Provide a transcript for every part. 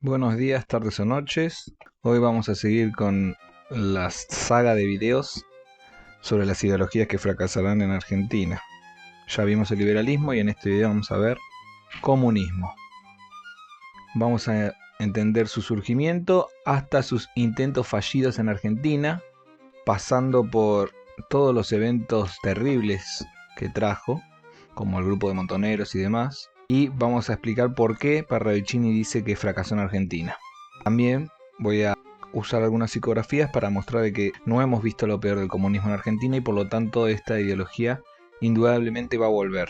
Buenos días, tardes o noches. Hoy vamos a seguir con la saga de videos sobre las ideologías que fracasarán en Argentina. Ya vimos el liberalismo y en este video vamos a ver comunismo. Vamos a entender su surgimiento hasta sus intentos fallidos en Argentina, pasando por todos los eventos terribles que trajo, como el grupo de montoneros y demás. Y vamos a explicar por qué Parravicini dice que fracasó en Argentina. También voy a usar algunas psicografías para mostrar que no hemos visto lo peor del comunismo en Argentina y por lo tanto esta ideología indudablemente va a volver.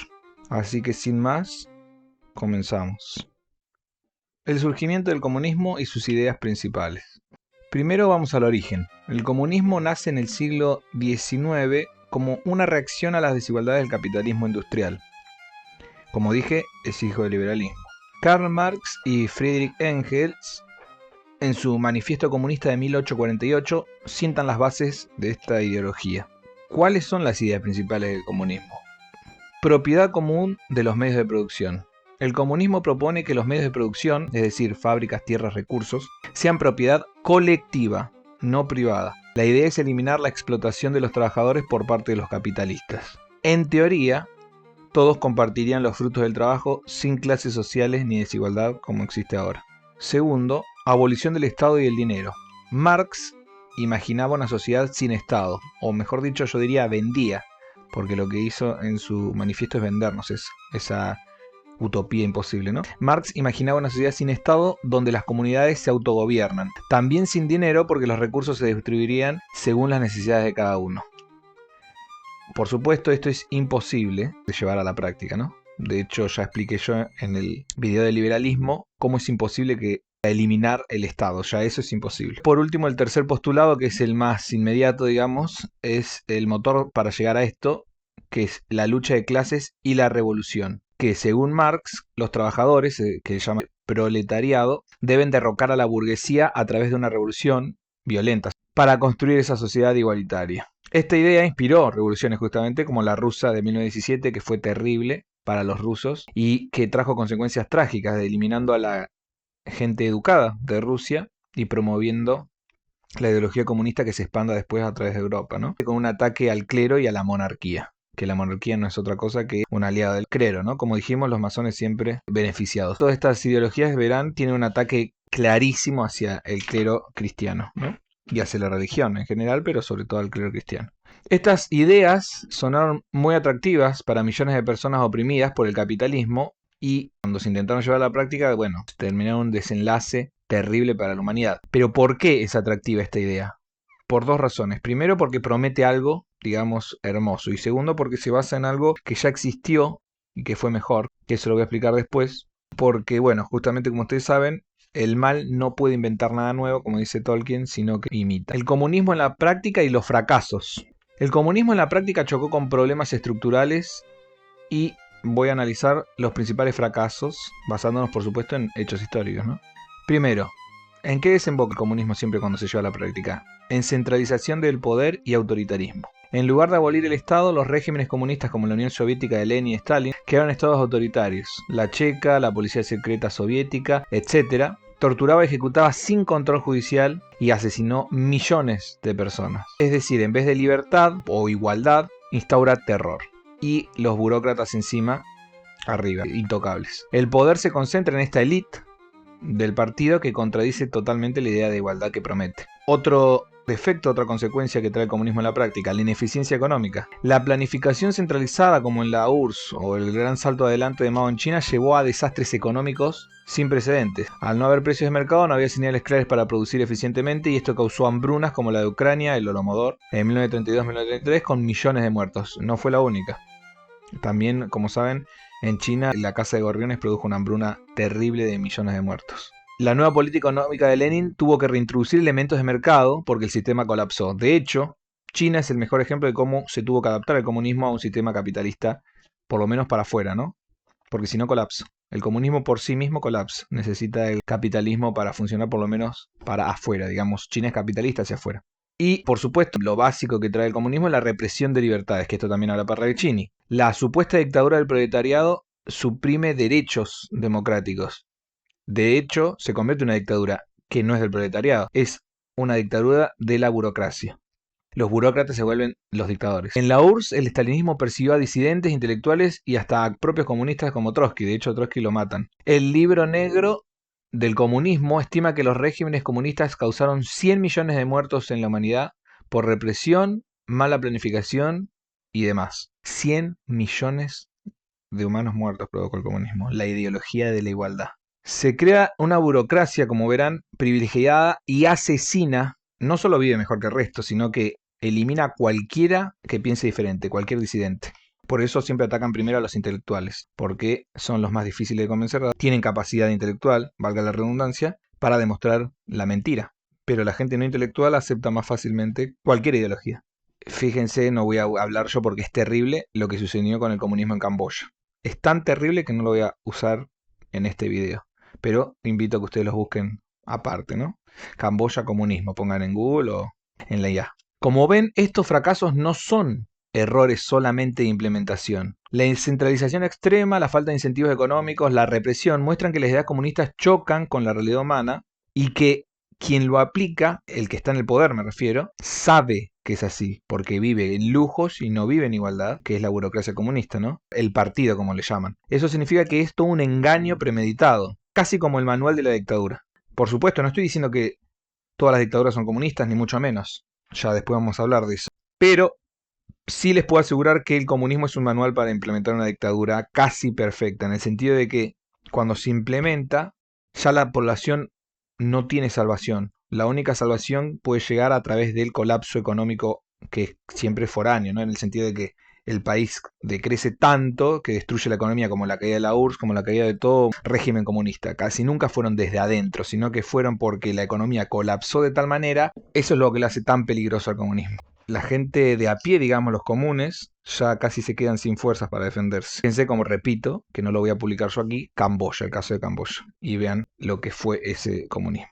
Así que sin más, comenzamos. El surgimiento del comunismo y sus ideas principales. Primero vamos al origen. El comunismo nace en el siglo XIX como una reacción a las desigualdades del capitalismo industrial. Como dije, es hijo del liberalismo. Karl Marx y Friedrich Engels, en su Manifiesto Comunista de 1848, sientan las bases de esta ideología. ¿Cuáles son las ideas principales del comunismo? Propiedad común de los medios de producción. El comunismo propone que los medios de producción, es decir, fábricas, tierras, recursos, sean propiedad colectiva, no privada. La idea es eliminar la explotación de los trabajadores por parte de los capitalistas. En teoría, todos compartirían los frutos del trabajo sin clases sociales ni desigualdad como existe ahora. Segundo, abolición del Estado y del dinero. Marx imaginaba una sociedad sin Estado, o mejor dicho, yo diría vendía, porque lo que hizo en su manifiesto es vendernos esa utopía imposible, ¿no? Marx imaginaba una sociedad sin Estado donde las comunidades se autogobiernan. También sin dinero porque los recursos se distribuirían según las necesidades de cada uno. Por supuesto, esto es imposible de llevar a la práctica, ¿no? De hecho, ya expliqué yo en el video del liberalismo cómo es imposible que eliminar el Estado, ya eso es imposible. Por último, el tercer postulado, que es el más inmediato, digamos, es el motor para llegar a esto, que es la lucha de clases y la revolución. Que según Marx, los trabajadores, que se llama proletariado, deben derrocar a la burguesía a través de una revolución violenta para construir esa sociedad igualitaria. Esta idea inspiró revoluciones justamente como la rusa de 1917, que fue terrible para los rusos y que trajo consecuencias trágicas, eliminando a la gente educada de Rusia y promoviendo la ideología comunista que se expanda después a través de Europa, ¿no? Con un ataque al clero y a la monarquía, que la monarquía no es otra cosa que un aliado del clero, ¿no? Como dijimos, los masones siempre beneficiados. Todas estas ideologías, verán, tienen un ataque clarísimo hacia el clero cristiano, ¿no? Y hacia la religión en general, pero sobre todo al clero cristiano. Estas ideas sonaron muy atractivas para millones de personas oprimidas por el capitalismo y cuando se intentaron llevar a la práctica, bueno, terminaron un desenlace terrible para la humanidad. Pero ¿por qué es atractiva esta idea? Por dos razones. Primero, porque promete algo, digamos, hermoso. Y segundo, porque se basa en algo que ya existió y que fue mejor, que eso lo voy a explicar después. Porque, bueno, justamente como ustedes saben, el mal no puede inventar nada nuevo, como dice Tolkien, sino que imita. El comunismo en la práctica y los fracasos. El comunismo en la práctica chocó con problemas estructurales y voy a analizar los principales fracasos, basándonos por supuesto en hechos históricos, ¿no? Primero, ¿en qué desemboca el comunismo siempre cuando se lleva a la práctica? En centralización del poder y autoritarismo. En lugar de abolir el Estado, los regímenes comunistas como la Unión Soviética de Lenin y Stalin crearon estados autoritarios. La Checa, la policía secreta soviética, etc., torturaba y ejecutaba sin control judicial y asesinó millones de personas. Es decir, en vez de libertad o igualdad, instaura terror. Y los burócratas encima, arriba, intocables. El poder se concentra en esta élite del partido que contradice totalmente la idea de igualdad que promete. Otro defecto, otra consecuencia que trae el comunismo en la práctica, la ineficiencia económica. La planificación centralizada como en la URSS o el gran salto adelante de Mao en China llevó a desastres económicos sin precedentes. Al no haber precios de mercado no había señales claras para producir eficientemente y esto causó hambrunas como la de Ucrania, el Holodomor, en 1932-1933 con millones de muertos. No fue la única. También, como saben, en China la caza de gorriones produjo una hambruna terrible de millones de muertos. La nueva política económica de Lenin tuvo que reintroducir elementos de mercado porque el sistema colapsó. De hecho, China es el mejor ejemplo de cómo se tuvo que adaptar el comunismo a un sistema capitalista, por lo menos para afuera, ¿no? Porque si no colapsa. El comunismo por sí mismo colapsa. Necesita el capitalismo para funcionar por lo menos para afuera, digamos. China es capitalista hacia afuera. Y, por supuesto, lo básico que trae el comunismo es la represión de libertades, que esto también habla Parravicini. La supuesta dictadura del proletariado suprime derechos democráticos. De hecho, se convierte en una dictadura que no es del proletariado, es una dictadura de la burocracia. Los burócratas se vuelven los dictadores. En la URSS, el estalinismo persiguió a disidentes, intelectuales y hasta a propios comunistas como Trotsky. De hecho, a Trotsky lo matan. El libro negro del comunismo estima que los regímenes comunistas causaron 100 millones de muertos en la humanidad por represión, mala planificación y demás. 100 millones de humanos muertos provocó el comunismo. La ideología de la igualdad. Se crea una burocracia, como verán, privilegiada y asesina. No solo vive mejor que el resto, sino que elimina a cualquiera que piense diferente, cualquier disidente. Por eso siempre atacan primero a los intelectuales, porque son los más difíciles de convencer, tienen capacidad intelectual, valga la redundancia, para demostrar la mentira. Pero la gente no intelectual acepta más fácilmente cualquier ideología. Fíjense, no voy a hablar yo porque es terrible lo que sucedió con el comunismo en Camboya. Es tan terrible que no lo voy a usar en este video, pero invito a que ustedes los busquen aparte, ¿no? Camboya comunismo, pongan en Google o en la IA. Como ven, estos fracasos no son errores solamente de implementación. La centralización extrema, la falta de incentivos económicos, la represión muestran que las ideas comunistas chocan con la realidad humana y que quien lo aplica, el que está en el poder me refiero, sabe que es así, porque vive en lujos y no vive en igualdad, que es la burocracia comunista, ¿no? El partido, como le llaman. Eso significa que es todo un engaño premeditado, casi como el manual de la dictadura. Por supuesto, no estoy diciendo que todas las dictaduras son comunistas, ni mucho menos. Ya después vamos a hablar de eso. Pero sí les puedo asegurar que el comunismo es un manual para implementar una dictadura casi perfecta, en el sentido de que cuando se implementa, ya la población no tiene salvación. La única salvación puede llegar a través del colapso económico que siempre es foráneo, ¿no? En el sentido de que el país decrece tanto que destruye la economía, como la caída de la URSS, como la caída de todo régimen comunista. Casi nunca fueron desde adentro, sino que fueron porque la economía colapsó de tal manera. Eso es lo que le hace tan peligroso al comunismo. La gente de a pie, digamos los comunes, ya casi se quedan sin fuerzas para defenderse. Fíjense, como repito, que no lo voy a publicar yo aquí, Camboya, el caso de Camboya, y vean lo que fue ese comunismo.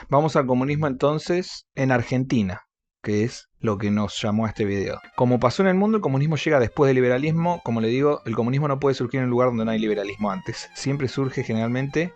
Vamos al comunismo entonces en Argentina, que es lo que nos llamó a este video. Como pasó en el mundo, el comunismo llega después del liberalismo. Como le digo, el comunismo no puede surgir en un lugar donde no hay liberalismo antes. Siempre surge generalmente,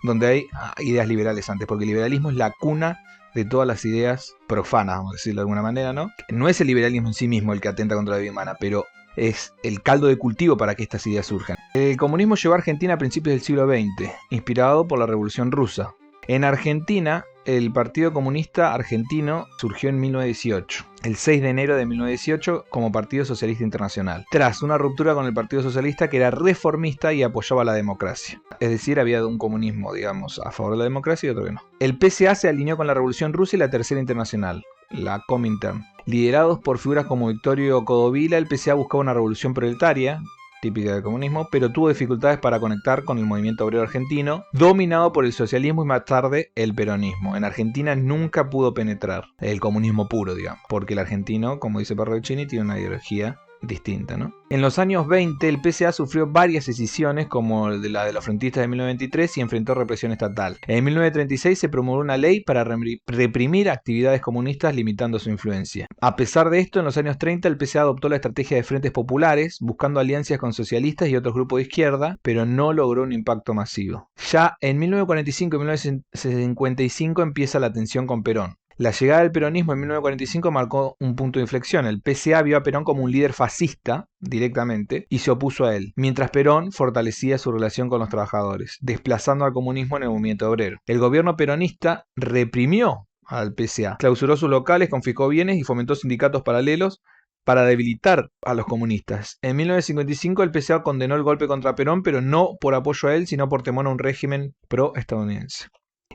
donde hay ideas liberales antes, porque el liberalismo es la cuna de todas las ideas profanas, vamos a decirlo de alguna manera, ¿no? No es el liberalismo en sí mismo el que atenta contra la vida humana, pero es el caldo de cultivo para que estas ideas surjan. El comunismo llegó a Argentina a principios del siglo XX, inspirado por la Revolución Rusa. En Argentina, el Partido Comunista Argentino surgió en 1918, el 6 de enero de 1918 como Partido Socialista Internacional, tras una ruptura con el Partido Socialista que era reformista y apoyaba la democracia. Es decir, había un comunismo, digamos, a favor de la democracia y otro que no. El PCA se alineó con la Revolución Rusa y la Tercera Internacional, la Comintern. Liderados por figuras como Victorio Codovila, el PCA buscaba una revolución proletaria, típica del comunismo, pero tuvo dificultades para conectar con el movimiento obrero argentino, dominado por el socialismo y más tarde el peronismo. En Argentina nunca pudo penetrar el comunismo puro, digamos, porque el argentino, como dice Parravicini, tiene una ideología distinta, ¿no? En los años 20 el PCA sufrió varias escisiones como la de los frentistas de 1923 y enfrentó represión estatal. En 1936 se promulgó una ley para reprimir actividades comunistas limitando su influencia. A pesar de esto, en los años 30 el PCA adoptó la estrategia de frentes populares, buscando alianzas con socialistas y otros grupos de izquierda, pero no logró un impacto masivo. Ya en 1945 y 1955 empieza la tensión con Perón. La llegada del peronismo en 1945 marcó un punto de inflexión. El PCA vio a Perón como un líder fascista directamente y se opuso a él, mientras Perón fortalecía su relación con los trabajadores, desplazando al comunismo en el movimiento obrero. El gobierno peronista reprimió al PCA, clausuró sus locales, confiscó bienes y fomentó sindicatos paralelos para debilitar a los comunistas. En 1955 el PCA condenó el golpe contra Perón, pero no por apoyo a él, sino por temor a un régimen pro-estadounidense.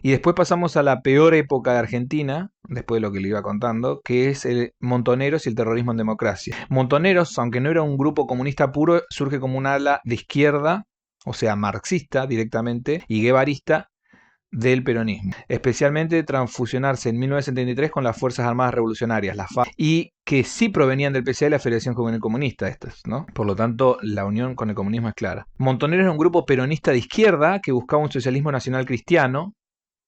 Y después pasamos a la peor época de Argentina, después de lo que le iba contando, que es el Montoneros y el terrorismo en democracia. Montoneros, aunque no era un grupo comunista puro, surge como un ala de izquierda, o sea, marxista directamente, y guevarista del peronismo. Especialmente tras fusionarse en 1973 con las Fuerzas Armadas Revolucionarias, la FARC, y que sí provenían del PCA y la Federación Juvenil Comunista, estas, ¿no? Por lo tanto, la unión con el comunismo es clara. Montoneros era un grupo peronista de izquierda que buscaba un socialismo nacional cristiano.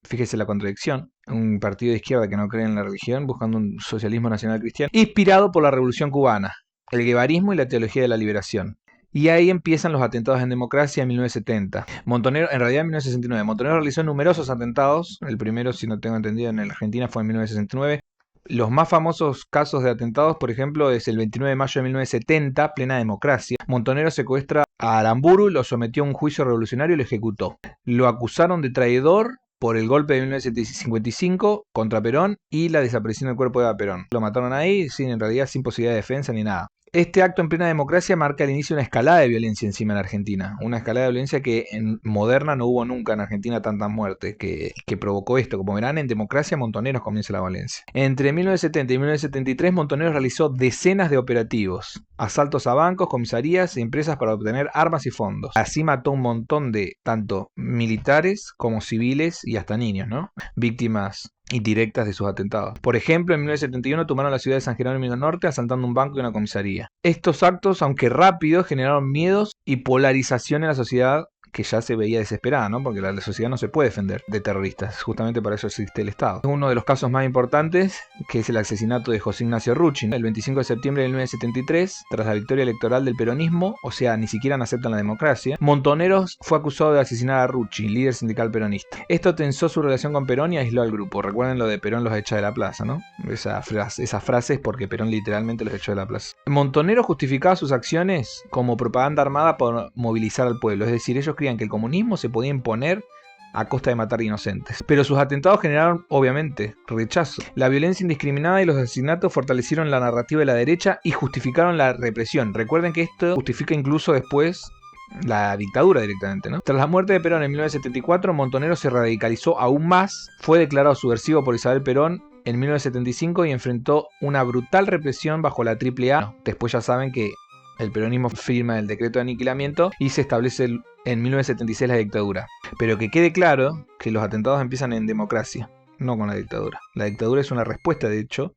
Fíjese la contradicción, un partido de izquierda que no cree en la religión buscando un socialismo nacional cristiano, inspirado por la Revolución Cubana, el guevarismo y la teología de la liberación. Y ahí empiezan los atentados en democracia en 1970. Montonero, en realidad en 1969. Montonero realizó numerosos atentados. El primero, si no tengo entendido, en la Argentina fue en 1969. Los más famosos casos de atentados, por ejemplo, es el 29 de mayo de 1970, plena democracia. Montonero secuestra a Aramburu, lo sometió a un juicio revolucionario y lo ejecutó. Lo acusaron de traidor por el golpe de 1955 contra Perón y la desaparición del cuerpo de Eva Perón. Lo mataron ahí, en realidad sin posibilidad de defensa ni nada. Este acto en plena democracia marca el inicio de una escalada de violencia encima en Argentina. Una escalada de violencia que en moderna no hubo nunca en Argentina tantas muertes que provocó esto. Como verán, en democracia Montoneros comienza la violencia. Entre 1970 y 1973 Montoneros realizó decenas de operativos. Asaltos a bancos, comisarías y empresas para obtener armas y fondos. Así mató un montón de tanto militares como civiles y hasta niños, ¿no? Víctimas indirectas de sus atentados. Por ejemplo, en 1971 tomaron la ciudad de San Jerónimo del Norte asaltando un banco y una comisaría. Estos actos, aunque rápidos, generaron miedos y polarización en la sociedad que ya se veía desesperada, ¿no? Porque la sociedad no se puede defender de terroristas, justamente para eso existe el Estado. Uno de los casos más importantes, que es el asesinato de José Ignacio Rucci, ¿no? El 25 de septiembre de 1973, tras la victoria electoral del peronismo, o sea, ni siquiera aceptan la democracia, Montoneros fue acusado de asesinar a Rucci, líder sindical peronista. Esto tensó su relación con Perón y aisló al grupo. Recuerden lo de Perón los echa de la plaza, ¿no? Esa frase es porque Perón literalmente los echó de la plaza. Montoneros justificaba sus acciones como propaganda armada por movilizar al pueblo, es decir, ellos creían que el comunismo se podía imponer a costa de matar inocentes. Pero sus atentados generaron, obviamente, rechazo. La violencia indiscriminada y los asesinatos fortalecieron la narrativa de la derecha y justificaron la represión. Recuerden que esto justifica incluso después la dictadura directamente, ¿no? Tras la muerte de Perón en 1974, Montonero se radicalizó aún más, fue declarado subversivo por Isabel Perón en 1975 y enfrentó una brutal represión bajo la AAA. Después ya saben que el peronismo firma el decreto de aniquilamiento y se establece en 1976 la dictadura. Pero que quede claro que los atentados empiezan en democracia, no con la dictadura. La dictadura es una respuesta, de hecho,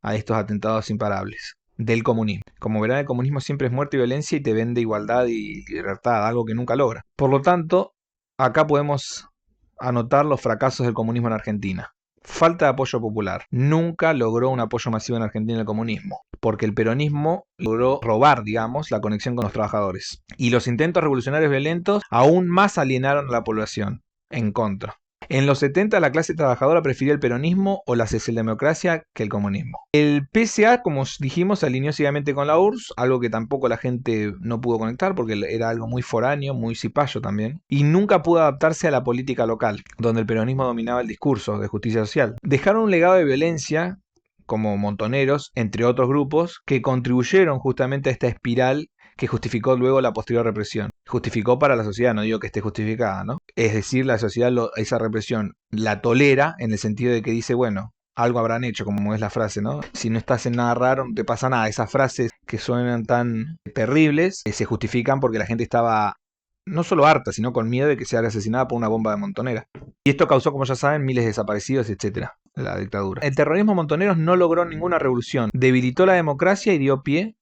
a estos atentados imparables del comunismo. Como verán, el comunismo siempre es muerte y violencia y te vende igualdad y libertad, algo que nunca logra. Por lo tanto, acá podemos anotar los fracasos del comunismo en Argentina. Falta de apoyo popular. Nunca logró un apoyo masivo en Argentina el comunismo, porque el peronismo logró robar, digamos, la conexión con los trabajadores. Y los intentos revolucionarios violentos aún más alienaron a la población en contra. En los 70 la clase trabajadora prefirió el peronismo o la socialdemocracia que el comunismo. El PCA, como dijimos, se alineó ciegamente con la URSS, algo que tampoco la gente no pudo conectar porque era algo muy foráneo, muy cipayo también, y nunca pudo adaptarse a la política local, donde el peronismo dominaba el discurso de justicia social. Dejaron un legado de violencia, como Montoneros, entre otros grupos, que contribuyeron justamente a esta espiral que justificó luego la posterior represión. Justificó para la sociedad, no digo que esté justificada, ¿no? Es decir, la sociedad esa represión la tolera en el sentido de que dice, bueno, algo habrán hecho, como es la frase, ¿no? Si no estás en nada raro, no te pasa nada. Esas frases que suenan tan terribles se justifican porque la gente estaba no solo harta, sino con miedo de que sea asesinada por una bomba de montonera. Y esto causó, como ya saben, miles de desaparecidos, etc. La dictadura. El terrorismo Montoneros no logró ninguna revolución. Debilitó la democracia y dio pie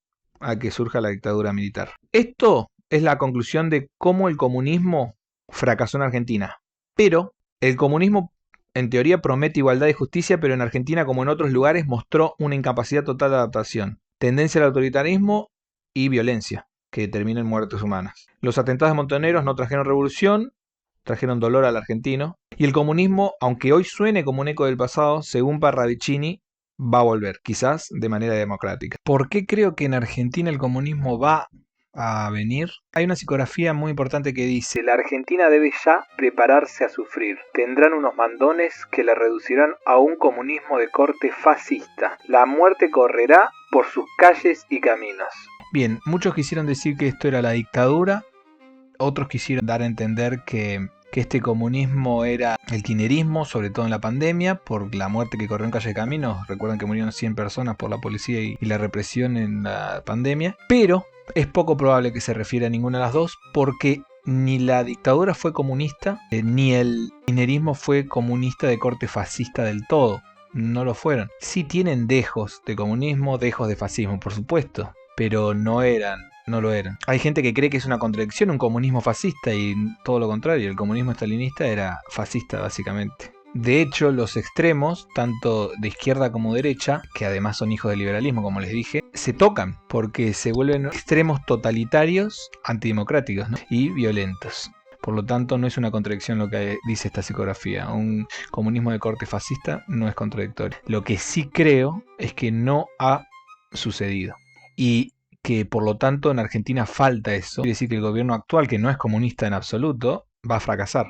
a que surja la dictadura militar. Esto es la conclusión de cómo el comunismo fracasó en Argentina. Pero el comunismo en teoría promete igualdad y justicia, pero en Argentina como en otros lugares mostró una incapacidad total de adaptación, tendencia al autoritarismo y violencia, que termina en muertes humanas. Los atentados de Montoneros no trajeron revolución, trajeron dolor al argentino, y el comunismo, aunque hoy suene como un eco del pasado, según Parravicini, va a volver, quizás de manera democrática. ¿Por qué creo que en Argentina el comunismo va a venir? Hay una psicografía muy importante que dice: la Argentina debe ya prepararse a sufrir. Tendrán unos mandones que la reducirán a un comunismo de corte fascista. La muerte correrá por sus calles y caminos. Bien, muchos quisieron decir que esto era la dictadura, otros quisieron dar a entender que este comunismo era el kirchnerismo, sobre todo en la pandemia, por la muerte que corrió en calle Caminos. Recuerdan que murieron 100 personas por la policía y la represión en la pandemia. Pero es poco probable que se refiera a ninguna de las dos, porque ni la dictadura fue comunista, ni el kirchnerismo fue comunista de corte fascista del todo. No lo fueron. Sí tienen dejos de comunismo, dejos de fascismo, por supuesto, pero no lo eran. Hay gente que cree que es una contradicción un comunismo fascista y todo lo contrario, el comunismo estalinista era fascista básicamente. De hecho, los extremos, tanto de izquierda como derecha, que además son hijos del liberalismo, como les dije, se tocan porque se vuelven extremos totalitarios, antidemocráticos, ¿no? Y violentos. Por lo tanto, no es una contradicción lo que dice esta psicografía. Un comunismo de corte fascista no es contradictorio. Lo que sí creo es que no ha sucedido. Y que por lo tanto en Argentina falta eso. Quiere decir que el gobierno actual, que no es comunista en absoluto, va a fracasar.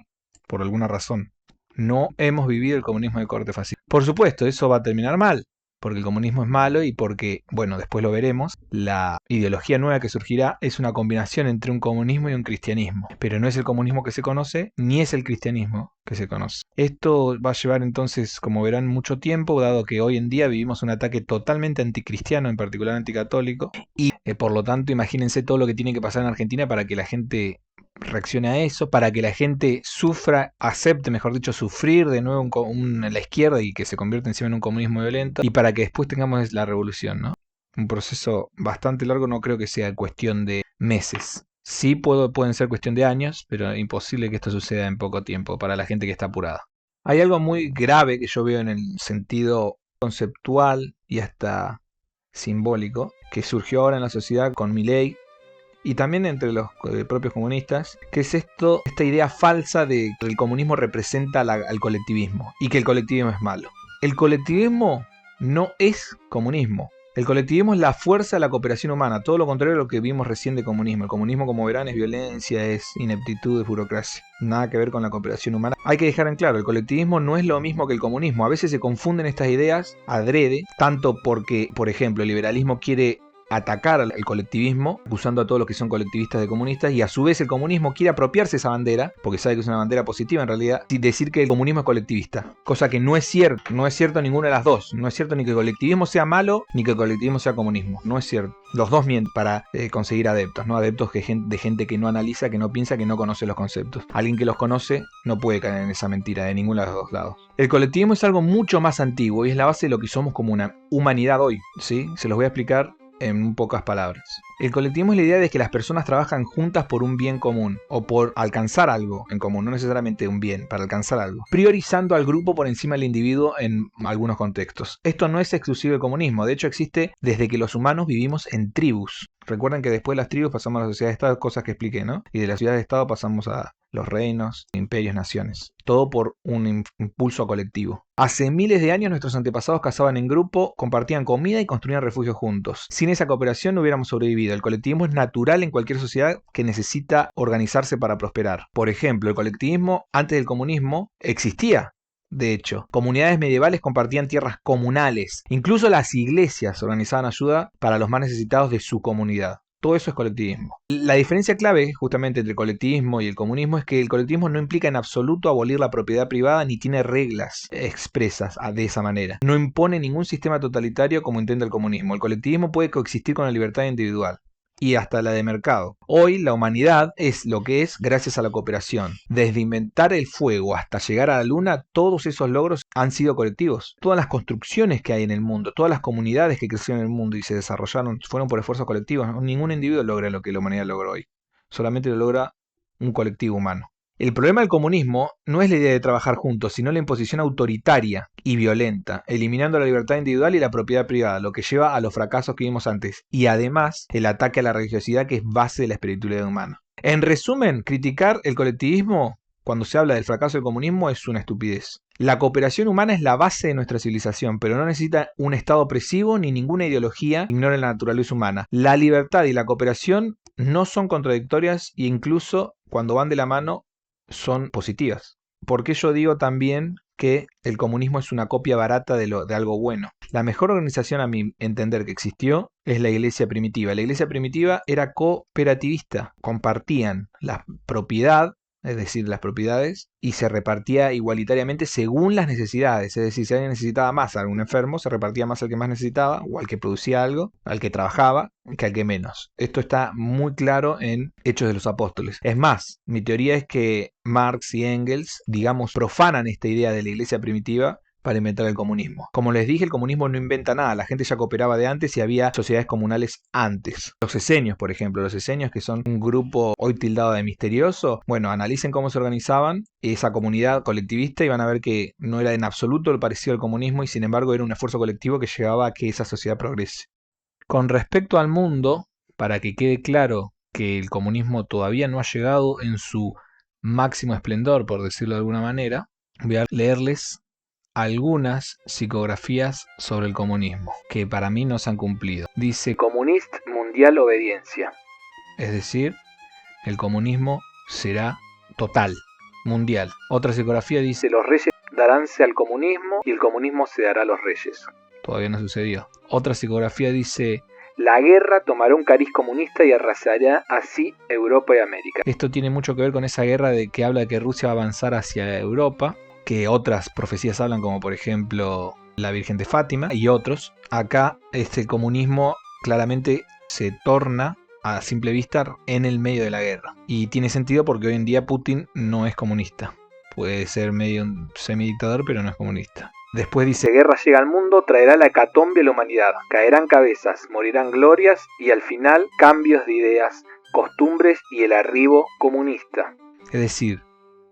Por alguna razón. No hemos vivido el comunismo de corte fascista. Por supuesto, eso va a terminar mal. Porque el comunismo es malo y porque, bueno, después lo veremos, la ideología nueva que surgirá es una combinación entre un comunismo y un cristianismo. Pero no es el comunismo que se conoce, ni es el cristianismo que se conoce. Esto va a llevar entonces, como verán, mucho tiempo, dado que hoy en día vivimos un ataque totalmente anticristiano, en particular anticatólico, y por lo tanto imagínense todo lo que tiene que pasar en Argentina para que la gente reaccione a eso, para que la gente sufra, acepte, mejor dicho, sufrir de nuevo la izquierda y que se convierta encima en un comunismo violento, y para que después tengamos la revolución, ¿no? Un proceso bastante largo, no creo que sea cuestión de meses. Sí pueden ser cuestión de años, pero imposible que esto suceda en poco tiempo para la gente que está apurada. Hay algo muy grave que yo veo en el sentido conceptual y hasta simbólico que surgió ahora en la sociedad con Milei, y también entre los propios comunistas, que es esta idea falsa de que el comunismo representa al colectivismo y que el colectivismo es malo. El colectivismo no es comunismo. El colectivismo es la fuerza de la cooperación humana, todo lo contrario a lo que vimos recién de comunismo. El comunismo, como verán, es violencia, es ineptitud, es burocracia. Nada que ver con la cooperación humana. Hay que dejar en claro, el colectivismo no es lo mismo que el comunismo. A veces se confunden estas ideas adrede, tanto porque, por ejemplo, el liberalismo quiere atacar al colectivismo, acusando a todos los que son colectivistas de comunistas, y a su vez el comunismo quiere apropiarse esa bandera, porque sabe que es una bandera positiva en realidad, y decir que el comunismo es colectivista, cosa que no es cierto, no es cierto ninguna de las dos, no es cierto ni que el colectivismo sea malo, ni que el colectivismo sea comunismo, no es cierto. Los dos mienten para conseguir adeptos, ¿no? Adeptos de gente que no analiza, que no piensa, que no conoce los conceptos. Alguien que los conoce no puede caer en esa mentira de ninguno de los dos lados. El colectivismo es algo mucho más antiguo y es la base de lo que somos como una humanidad hoy, ¿sí? Se los voy a explicar en pocas palabras. El colectivismo es la idea de que las personas trabajan juntas por un bien común o por alcanzar algo en común, no necesariamente un bien, para alcanzar algo, priorizando al grupo por encima del individuo en algunos contextos. Esto no es exclusivo del comunismo, de hecho existe desde que los humanos vivimos en tribus. Recuerden que después de las tribus pasamos a la sociedad de Estado, cosas que expliqué, ¿no? Y de la sociedad de Estado pasamos a los reinos, imperios, naciones. Todo por un impulso colectivo. Hace miles de años nuestros antepasados cazaban en grupo, compartían comida y construían refugios juntos. Sin esa cooperación no hubiéramos sobrevivido. El colectivismo es natural en cualquier sociedad que necesita organizarse para prosperar. Por ejemplo, el colectivismo antes del comunismo existía. De hecho, comunidades medievales compartían tierras comunales. Incluso las iglesias organizaban ayuda para los más necesitados de su comunidad. Todo eso es colectivismo. La diferencia clave justamente entre el colectivismo y el comunismo es que el colectivismo no implica en absoluto abolir la propiedad privada ni tiene reglas expresas de esa manera. No impone ningún sistema totalitario como intenta el comunismo. El colectivismo puede coexistir con la libertad individual y hasta la de mercado. Hoy la humanidad es lo que es gracias a la cooperación. Desde inventar el fuego hasta llegar a la luna, todos esos logros han sido colectivos. Todas las construcciones que hay en el mundo, todas las comunidades que crecieron en el mundo y se desarrollaron, fueron por esfuerzos colectivos. Ningún individuo logra lo que la humanidad logró hoy. Solamente lo logra un colectivo humano. El problema del comunismo no es la idea de trabajar juntos, sino la imposición autoritaria y violenta, eliminando la libertad individual y la propiedad privada, lo que lleva a los fracasos que vimos antes, y además el ataque a la religiosidad, que es base de la espiritualidad humana. En resumen, criticar el colectivismo cuando se habla del fracaso del comunismo es una estupidez. La cooperación humana es la base de nuestra civilización, pero no necesita un Estado opresivo ni ninguna ideología que ignore la naturaleza humana. La libertad y la cooperación no son contradictorias e incluso cuando van de la mano son positivas. Porque yo digo también que el comunismo es una copia barata de algo bueno. La mejor organización, a mi entender, que existió es la iglesia primitiva. La iglesia primitiva era cooperativista, compartían la propiedad, es decir, las propiedades, y se repartía igualitariamente según las necesidades. Es decir, si alguien necesitaba más a algún enfermo, se repartía más al que más necesitaba, o al que producía algo, al que trabajaba, que al que menos. Esto está muy claro en Hechos de los Apóstoles. Es más, mi teoría es que Marx y Engels, digamos, profanan esta idea de la iglesia primitiva para inventar el comunismo. Como les dije, el comunismo no inventa nada, la gente ya cooperaba de antes y había sociedades comunales antes. Los esenios, por ejemplo, los esenios, que son un grupo hoy tildado de misterioso, bueno, analicen cómo se organizaban esa comunidad colectivista y van a ver que no era en absoluto el parecido al comunismo y sin embargo era un esfuerzo colectivo que llevaba a que esa sociedad progrese. Con respecto al mundo, para que quede claro que el comunismo todavía no ha llegado en su máximo esplendor, por decirlo de alguna manera, voy a leerles algunas psicografías sobre el comunismo, que para mí no se han cumplido. Dice: Comunist mundial obediencia. Es decir, el comunismo será total, mundial. Otra psicografía dice: los reyes daránse al comunismo y el comunismo se dará a los reyes. Todavía no sucedió. Otra psicografía dice: la guerra tomará un cariz comunista y arrasará así Europa y América. Esto tiene mucho que ver con esa guerra de que habla de que Rusia va a avanzar hacia Europa, que otras profecías hablan, como por ejemplo la Virgen de Fátima y otros. Acá este comunismo claramente se torna a simple vista en el medio de la guerra. Y tiene sentido porque hoy en día Putin no es comunista. Puede ser medio un semidictador, pero no es comunista. Después dice: guerra llega al mundo, traerá la hecatombe a la humanidad. Caerán cabezas, morirán glorias y al final cambios de ideas, costumbres y el arribo comunista. Es decir,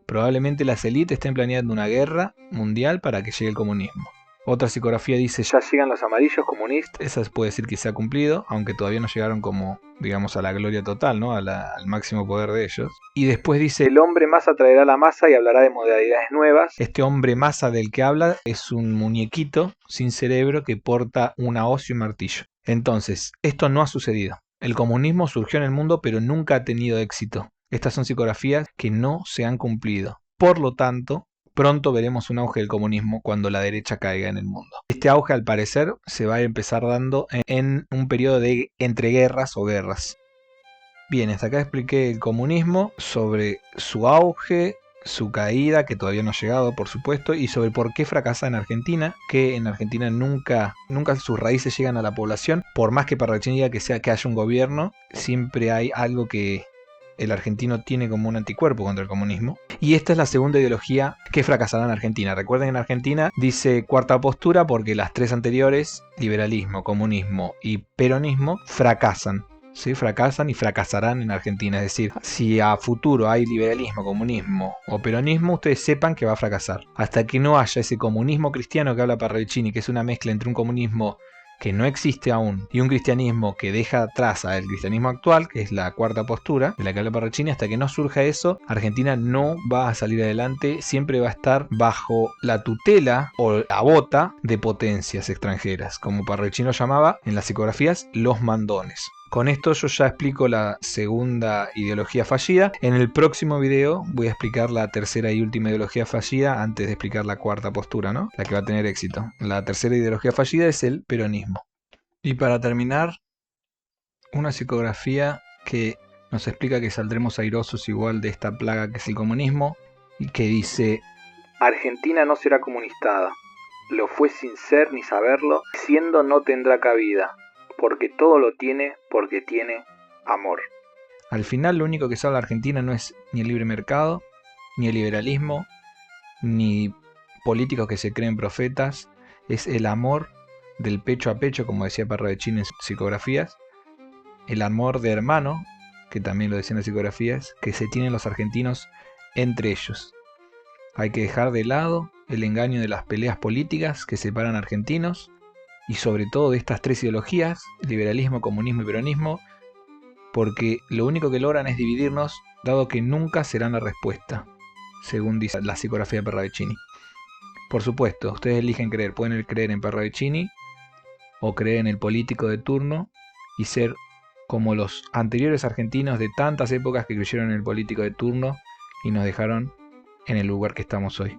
probablemente las élites estén planeando una guerra mundial para que llegue el comunismo. Otra psicografía dice: ya llegan los amarillos comunistas. Esa puede decir que se ha cumplido, aunque todavía no llegaron como, digamos, a la gloria total, ¿no? Al máximo poder de ellos. Y después dice: el hombre masa traerá la masa y hablará de modalidades nuevas. Este hombre masa del que habla es un muñequito sin cerebro que porta una hoz y un martillo. Entonces, esto no ha sucedido. El comunismo surgió en el mundo, pero nunca ha tenido éxito. Estas son psicografías que no se han cumplido. Por lo tanto, pronto veremos un auge del comunismo cuando la derecha caiga en el mundo. Este auge, al parecer, se va a empezar dando en un periodo de entreguerras o guerras. Bien, hasta acá expliqué el comunismo, sobre su auge, su caída, que todavía no ha llegado, por supuesto, y sobre por qué fracasa en Argentina, que en Argentina nunca sus raíces llegan a la población. Por más que Parravicini diga que haya un gobierno, siempre hay algo que el argentino tiene como un anticuerpo contra el comunismo. Y esta es la segunda ideología que fracasará en Argentina. Recuerden, en Argentina dice cuarta postura porque las tres anteriores, liberalismo, comunismo y peronismo, fracasan. ¿Sí? Fracasan y fracasarán en Argentina. Es decir, si a futuro hay liberalismo, comunismo o peronismo, ustedes sepan que va a fracasar. Hasta que no haya ese comunismo cristiano que habla Parravicini, que es una mezcla entre un comunismo que no existe aún y un cristianismo que deja atrás al cristianismo actual, que es la cuarta postura de la que habla Parravicini, hasta que no surja eso, Argentina no va a salir adelante, siempre va a estar bajo la tutela o la bota de potencias extranjeras, como Parravicini lo llamaba en las psicografías, los mandones. Con esto yo ya explico la segunda ideología fallida. En el próximo video voy a explicar la tercera y última ideología fallida antes de explicar la cuarta postura, ¿no? La que va a tener éxito. La tercera ideología fallida es el peronismo. Y para terminar, una psicografía que nos explica que saldremos airosos igual de esta plaga que es el comunismo, y que dice: Argentina no será comunistada. Lo fue sin ser ni saberlo, siendo no tendrá cabida. Porque todo lo tiene, porque tiene amor. Al final lo único que salva a Argentina no es ni el libre mercado, ni el liberalismo, ni políticos que se creen profetas. Es el amor del pecho a pecho, como decía Parravicini en sus psicografías. El amor de hermano, que también lo decían las psicografías, que se tienen los argentinos entre ellos. Hay que dejar de lado el engaño de las peleas políticas que separan argentinos, y sobre todo de estas tres ideologías, liberalismo, comunismo y peronismo, porque lo único que logran es dividirnos, dado que nunca serán la respuesta, según dice la psicografía de Parravicini. Por supuesto, ustedes eligen creer, pueden creer en Parravicini o creer en el político de turno y ser como los anteriores argentinos de tantas épocas que creyeron en el político de turno y nos dejaron en el lugar que estamos hoy.